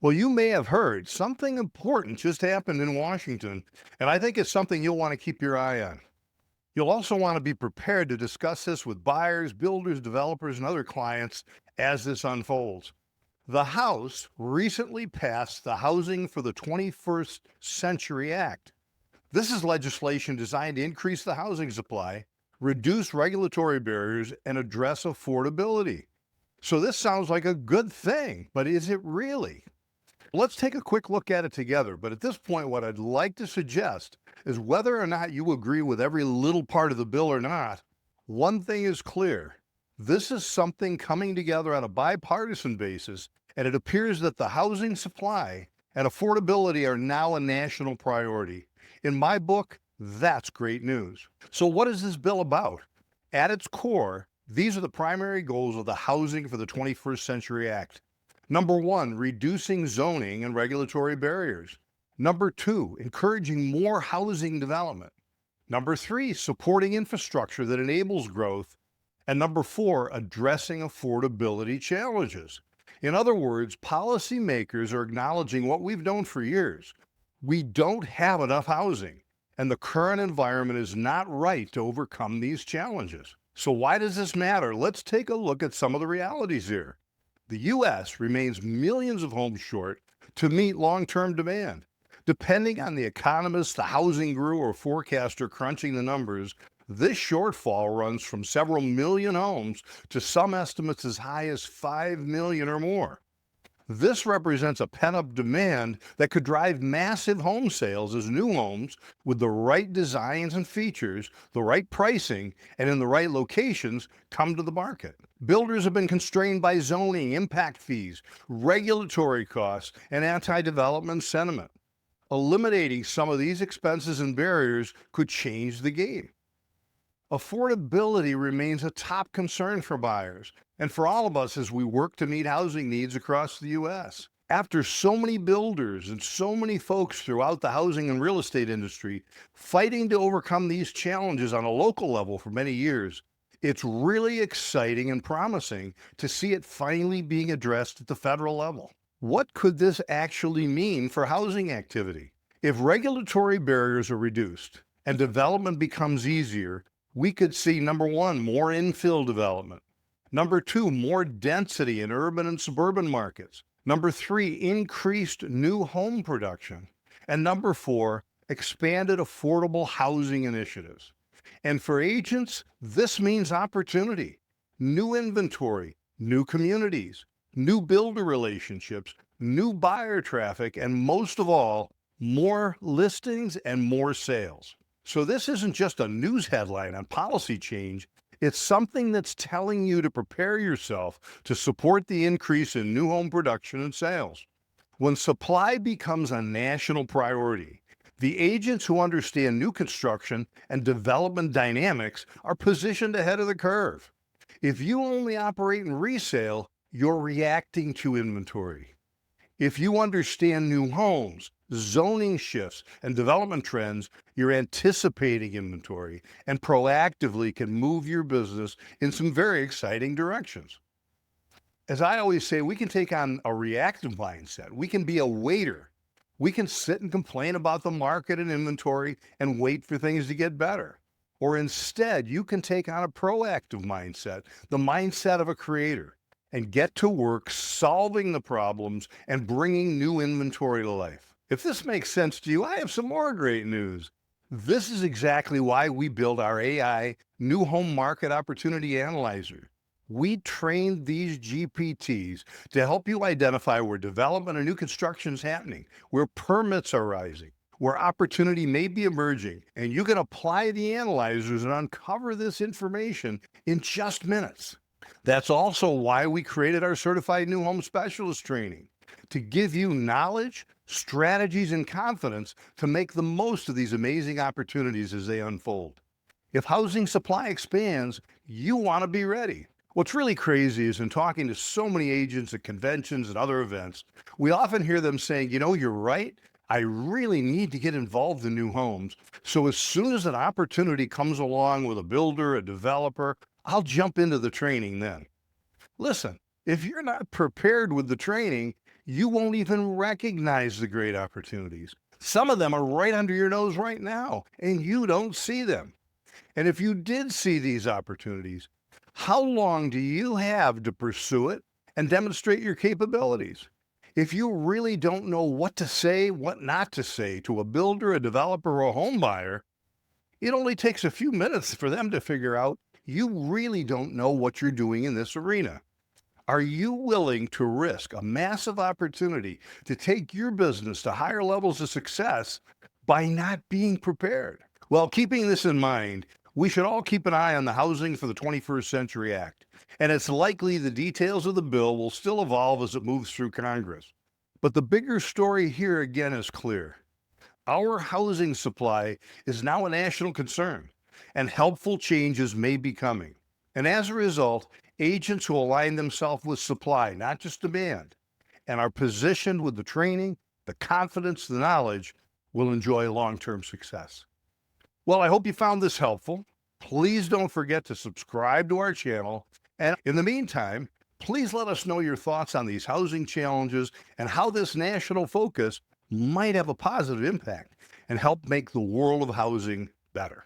Well, you may have heard something important just happened in Washington, and I think it's something you'll want to keep your eye on. You'll also want to be prepared to discuss this with buyers, builders, developers, and other clients as this unfolds. The House recently passed the Housing for the 21st Century Act. This is legislation designed to increase the housing supply, reduce regulatory barriers, and address affordability. So this sounds like a good thing, but is it really? Let's take a quick look at it together. But at this point, what I'd like to suggest is whether or not you agree with every little part of the bill or not, one thing is clear. This is something coming together on a bipartisan basis, and it appears that the housing supply and affordability are now a national priority. In my book, that's great news. So, what is this bill about? At its core, these are the primary goals of the Housing for the 21st Century Act. Number one, reducing zoning and regulatory barriers. Number two, encouraging more housing development. Number three, supporting infrastructure that enables growth. And number four, addressing affordability challenges. In other words, policymakers are acknowledging what we've known for years. We don't have enough housing, and the current environment is not right to overcome these challenges. So why does this matter? Let's take a look at some of the realities here. The U.S. remains millions of homes short to meet long-term demand. Depending on the economist, the housing guru, or forecaster crunching the numbers, this shortfall runs from several million homes to some estimates as high as 5 million or more. This represents a pent-up demand that could drive massive home sales as new homes with the right designs and features, the right pricing, and in the right locations come to the market. Builders have been constrained by zoning, impact fees, regulatory costs, and anti-development sentiment. Eliminating some of these expenses and barriers could change the game. Affordability remains a top concern for buyers and for all of us as we work to meet housing needs across the U.S. After so many builders and so many folks throughout the housing and real estate industry fighting to overcome these challenges on a local level for many years, it's really exciting and promising to see it finally being addressed at the federal level. What could this actually mean for housing activity? If regulatory barriers are reduced and development becomes easier, we could see number one, more infill development. Number two, more density in urban and suburban markets. Number three, increased new home production. And number four, expanded affordable housing initiatives. And for agents, this means opportunity, new inventory, new communities, new builder relationships, new buyer traffic, and most of all, more listings and more sales. So this isn't just a news headline on policy change, it's something that's telling you to prepare yourself to support the increase in new home production and sales. When supply becomes a national priority, the agents who understand new construction and development dynamics are positioned ahead of the curve. If you only operate in resale, you're reacting to inventory. If you understand new homes, zoning shifts, and development trends, you're anticipating inventory and proactively can move your business in some very exciting directions. As I always say, we can take on a reactive mindset. We can be a waiter. We can sit and complain about the market and inventory and wait for things to get better. Or instead, you can take on a proactive mindset, the mindset of a creator, and get to work solving the problems and bringing new inventory to life. If this makes sense to you, I have some more great news. This is exactly why we built our AI New Home Market Opportunity Analyzer. We trained these GPTs to help you identify where development and new construction is happening, where permits are rising, where opportunity may be emerging, and you can apply the analyzers and uncover this information in just minutes. That's also why we created our Certified New Home Specialist training, to give you knowledge, strategies, and confidence to make the most of these amazing opportunities as they unfold. If housing supply expands, you want to be ready. What's really crazy is in talking to so many agents at conventions and other events, we often hear them saying, you're right, I really need to get involved in new homes. So as soon as an opportunity comes along with a builder, a developer, I'll jump into the training then. Listen, if you're not prepared with the training, You won't even recognize the great opportunities. Some of them are right under your nose right now, and you don't see them. And if you did see these opportunities, how long do you have to pursue it and demonstrate your capabilities? If you really don't know what to say, what not to say to a builder, a developer, or a home buyer, it only takes a few minutes for them to figure out you really don't know what you're doing in this arena. Are you willing to risk a massive opportunity to take your business to higher levels of success by not being prepared? Well, keeping this in mind, we should all keep an eye on the Housing for the 21st Century Act, and it's likely the details of the bill will still evolve as it moves through Congress. But the bigger story here again is clear. Our housing supply is now a national concern, and helpful changes may be coming. And as a result, agents who align themselves with supply, not just demand, and are positioned with the training, the confidence, the knowledge, will enjoy long-term success. Well, I hope you found this helpful. Please don't forget to subscribe to our channel. And in the meantime, please let us know your thoughts on these housing challenges and how this national focus might have a positive impact and help make the world of housing better.